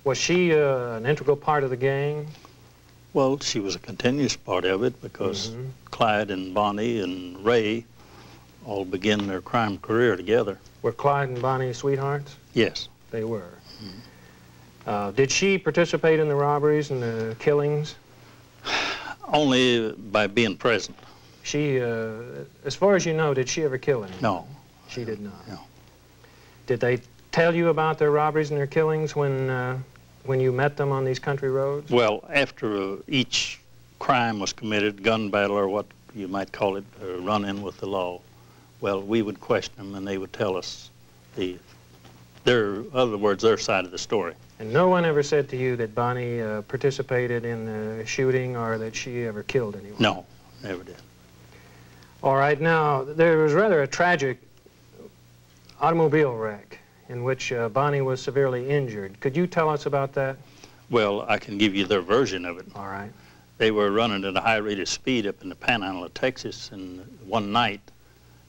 Was she an integral part of the gang? Well, she was a continuous part of it because Clyde and Bonnie and Ray all began their crime career together. Were Clyde and Bonnie sweethearts? Yes. They were. Did she participate in the robberies and the killings? Only by being present. She, as far as you know, did she ever kill anyone? No. She did not? No. Did they tell you about their robberies and their killings when you met them on these country roads? Well, after each crime was committed, gun battle or what you might call it, run-in with the law, well, we would question them and they would tell us their side of the story. And no one ever said to you that Bonnie participated in the shooting or that she ever killed anyone? No, never did. All right, now, there was rather a tragic automobile wreck in which Bonnie was severely injured. Could you tell us about that? Well, I can give you their version of it. All right. They were running at a high rate of speed up in the panhandle of Texas and one night,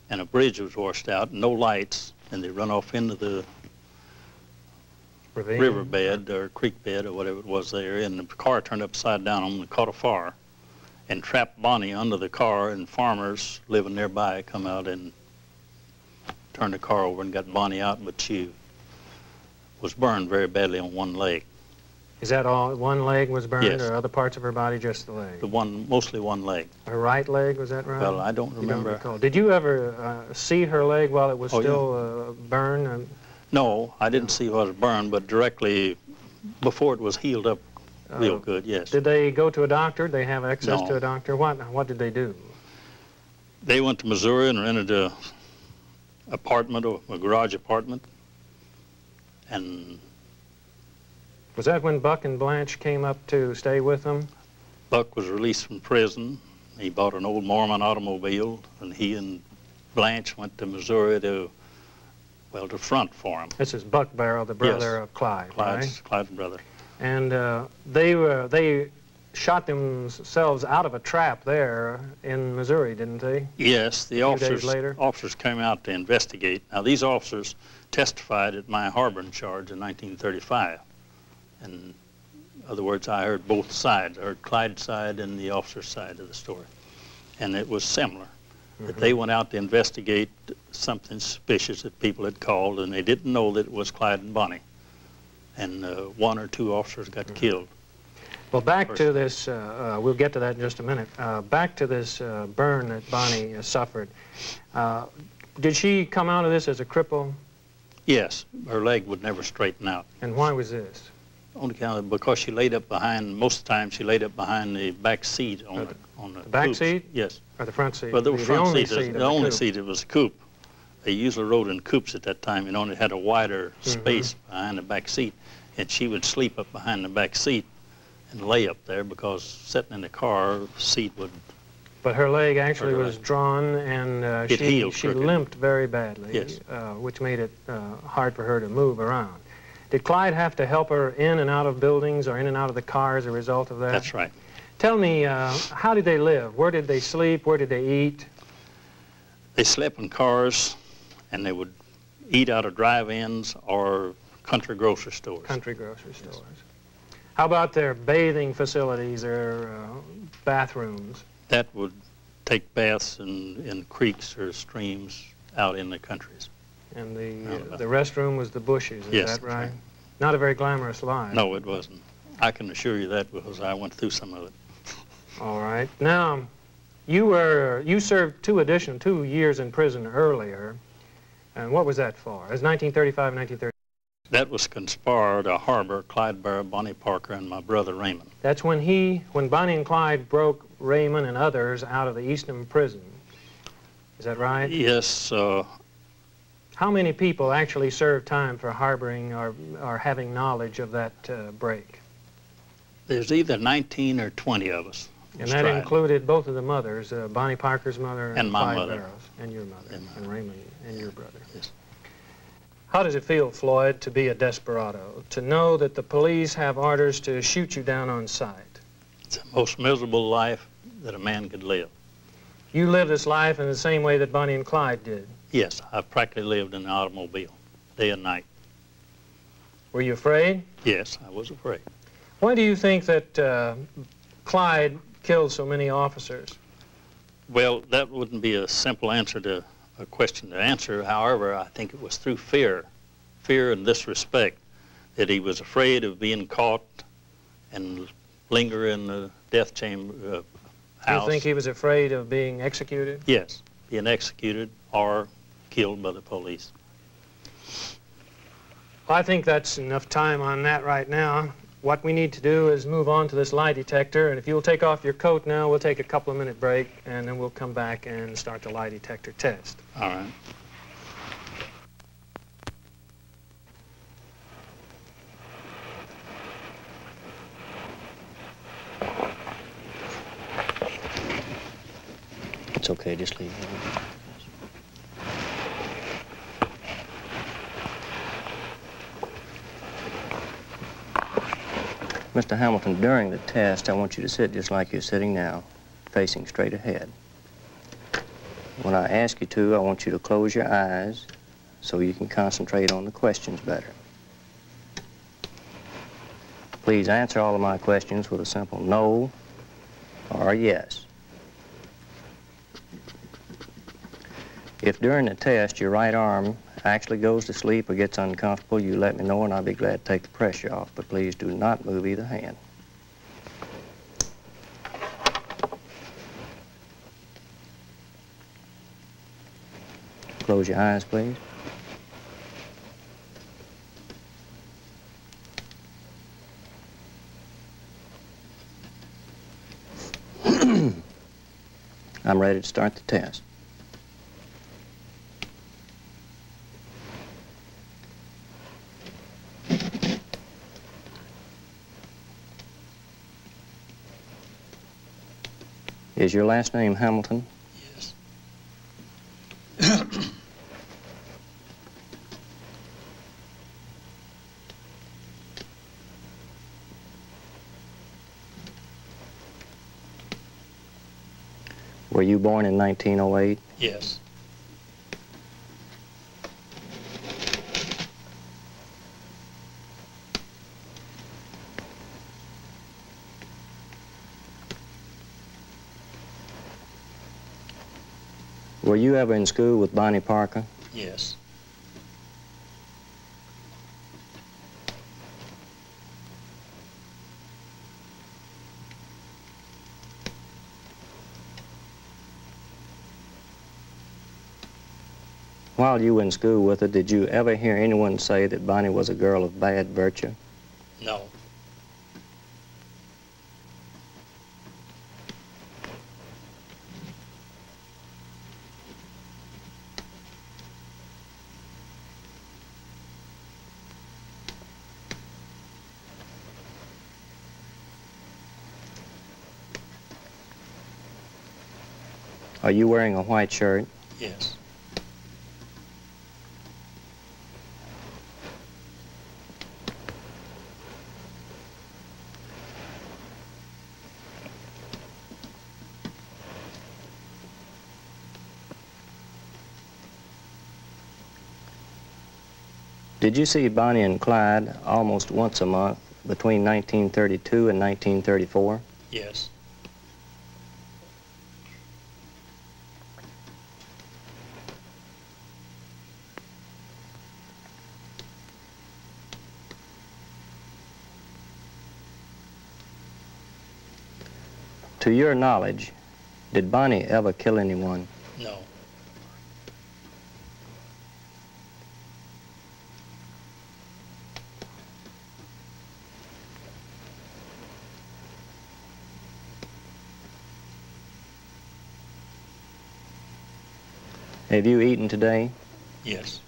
and a bridge was washed out, no lights, and they run off into the riverbed or creek bed or whatever it was there, and the car turned upside down on them and caught a fire and trapped Bonnie under the car, and farmers living nearby come out and turned the car over and got Bonnie out, but she was burned very badly on one leg. Is that all? One leg was burned, yes. Or other parts of her body, just the leg? Mostly one leg. Her right leg, was that right? Well, I don't remember. You don't recall. Did you ever see her leg while it was still burned? No, I didn't see it was burned, but directly before it was healed up real good, yes. Did they go to a doctor? Did they have access to a doctor? What did they do? They went to Missouri and rented a garage apartment, and... Was that when Buck and Blanche came up to stay with them? Buck was released from prison. He bought an old Mormon automobile, and he and Blanche went to Missouri to front for him. This is Buck Barrow, the brother of Clyde, Clyde's brother. And they shot themselves out of a trap there in Missouri, didn't they? Yes, the officers came out to investigate. Now, these officers testified at my harboring charge in 1935. In other words, I heard both sides. I heard Clyde's side and the officer's side of the story. And it was similar. That they went out to investigate something suspicious that people had called, and they didn't know that it was Clyde and Bonnie. And one or two officers got killed. Well, back to this, we'll get to that in just a minute. Back to this burn that Bonnie suffered. Did she come out of this as a cripple? Yes, her leg would never straighten out. And why was this? On account of because she laid up behind, most of the time she laid up behind the back seat on the back coupe. Seat? Yes. Or the front seat? Well, the front only seat, the only seat, it was a coupe. They usually rode in coupes at that time, and only had a wider space behind the back seat. And she would sleep up behind the back seat and lay up there because sitting in the car, the seat would... But her leg actually was drawn, and she limped very badly, yes. Which made it hard for her to move around. Did Clyde have to help her in and out of buildings or in and out of the car as a result of that? That's right. Tell me, how did they live? Where did they sleep? Where did they eat? They slept in cars, and they would eat out of drive-ins or country grocery stores. Country grocery stores. How about their bathing facilities or bathrooms? That would take baths in creeks or streams out in the countries. And the restroom was the bushes, is that right? Not a very glamorous life. No, it wasn't. I can assure you that because I went through some of it. All right. Now, you served 2 years in prison earlier, and what was that for? It was 1935 and 1930. That was conspire to harbor Clyde Barrow, Bonnie Parker, and my brother Raymond. That's when Bonnie and Clyde broke Raymond and others out of the Eastham prison. Is that right? Yes. How many people actually served time for harboring or having knowledge of that break? There's either 19 or 20 of us. And that included both of the mothers, Bonnie Parker's mother and my Clyde mother. Barrow's, and your mother, and Raymond and your brother. Yes. How does it feel, Floyd, to be a desperado, to know that the police have orders to shoot you down on sight? It's the most miserable life that a man could live. You live this life in the same way that Bonnie and Clyde did? Yes, I've practically lived in an automobile, day and night. Were you afraid? Yes, I was afraid. Why do you think that Clyde killed so many officers? Well, that wouldn't be a simple answer to a question to answer. However, I think it was through fear in this respect, that he was afraid of being caught and linger in the death chamber house. You think he was afraid of being executed? Yes, being executed or killed by the police. I think that's enough time on that right now. What we need to do is move on to this lie detector, and if you'll take off your coat now, we'll take a couple of minute break, and then we'll come back and start the lie detector test. All right. It's okay, just leave it. Mr. Hamilton, during the test, I want you to sit just like you're sitting now, facing straight ahead. When I ask you to, I want you to close your eyes so you can concentrate on the questions better. Please answer all of my questions with a simple no or yes. If during the test your right arm actually goes to sleep or gets uncomfortable, you let me know and I'll be glad to take the pressure off, but please do not move either hand. Close your eyes, please. I'm ready to start the test. Is your last name Hamilton? Yes. Were you born in 1908? Yes. Were you ever in school with Bonnie Parker? Yes. While you were in school with her, did you ever hear anyone say that Bonnie was a girl of bad virtue? No. Are you wearing a white shirt? Yes. Did you see Bonnie and Clyde almost once a month between 1932 and 1934? Yes. To your knowledge, did Bonnie ever kill anyone? No. Have you eaten today? Yes.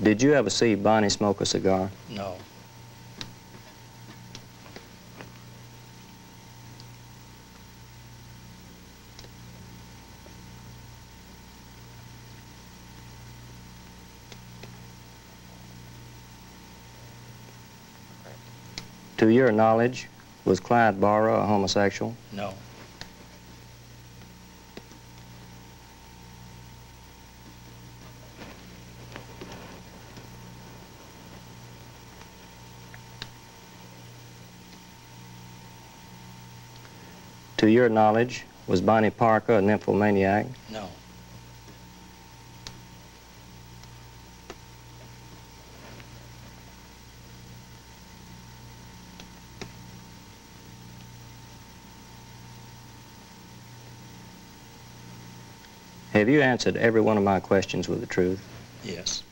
Did you ever see Bonnie smoke a cigar? No. To your knowledge, was Clyde Barrow a homosexual? No. To your knowledge, was Bonnie Parker a nymphomaniac? No. Have you answered every one of my questions with the truth? Yes.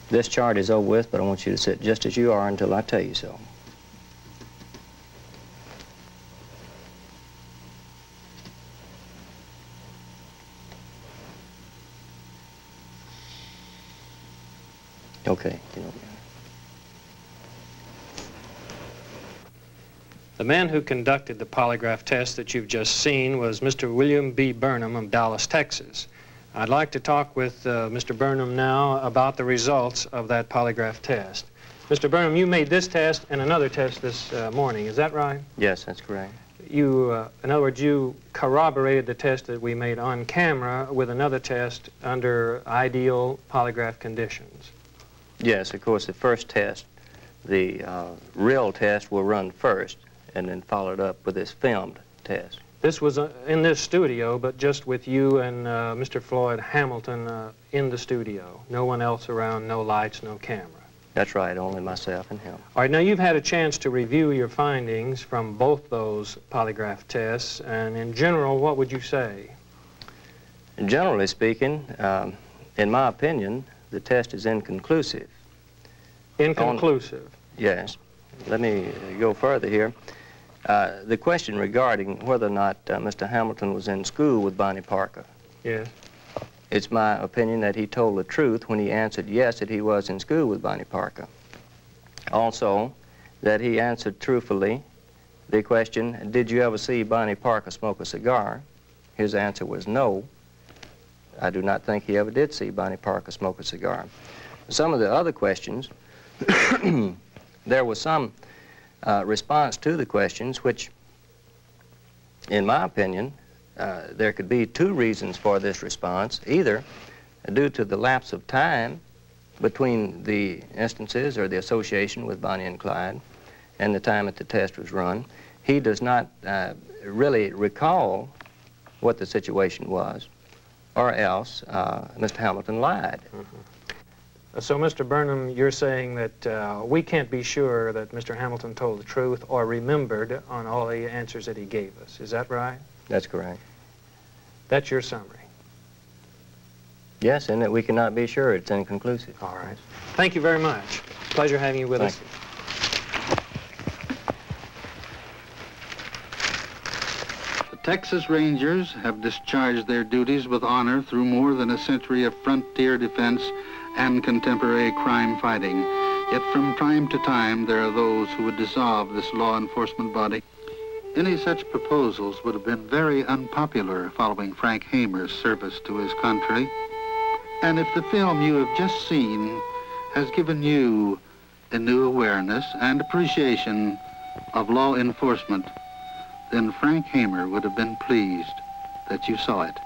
This chart is over with, but I want you to sit just as you are until I tell you so. Okay. The man who conducted the polygraph test that you've just seen was Mr. William B. Burnham of Dallas, Texas. I'd like to talk with Mr. Burnham now about the results of that polygraph test. Mr. Burnham, you made this test and another test this morning, is that right? Yes, that's correct. You, in other words, you corroborated the test that we made on camera with another test under ideal polygraph conditions. Yes, of course, the first test, the real test will run first and then followed up with this filmed test. This was in this studio, but just with you and Mr. Floyd Hamilton in the studio. No one else around, no lights, no camera. That's right, only myself and him. All right, now you've had a chance to review your findings from both those polygraph tests, and in general, what would you say? Generally speaking, in my opinion, the test is inconclusive. Inconclusive? Yes. Let me go further here. The question regarding whether or not Mr. Hamilton was in school with Bonnie Parker. Yes. It's my opinion that he told the truth when he answered yes, that he was in school with Bonnie Parker. Also, that he answered truthfully the question, did you ever see Bonnie Parker smoke a cigar? His answer was no. I do not think he ever did see Bonnie Parker smoke a cigar. Some of the other questions, there was some response to the questions which, in my opinion, there could be two reasons for this response, either due to the lapse of time between the instances or the association with Bonnie and Clyde and the time that the test was run. He does not really recall what the situation was, or else Mr. Hamilton lied. Mm-hmm. So, Mr. Burnham, you're saying that we can't be sure that Mr. Hamilton told the truth or remembered on all the answers that he gave us. Is that right? That's correct. That's your summary? Yes, and that we cannot be sure. It's inconclusive. All right. Thank you very much. Pleasure having you with us. The Texas Rangers have discharged their duties with honor through more than a century of frontier defense and contemporary crime fighting. Yet from time to time, there are those who would dissolve this law enforcement body. Any such proposals would have been very unpopular following Frank Hamer's service to his country. And if the film you have just seen has given you a new awareness and appreciation of law enforcement, then Frank Hamer would have been pleased that you saw it.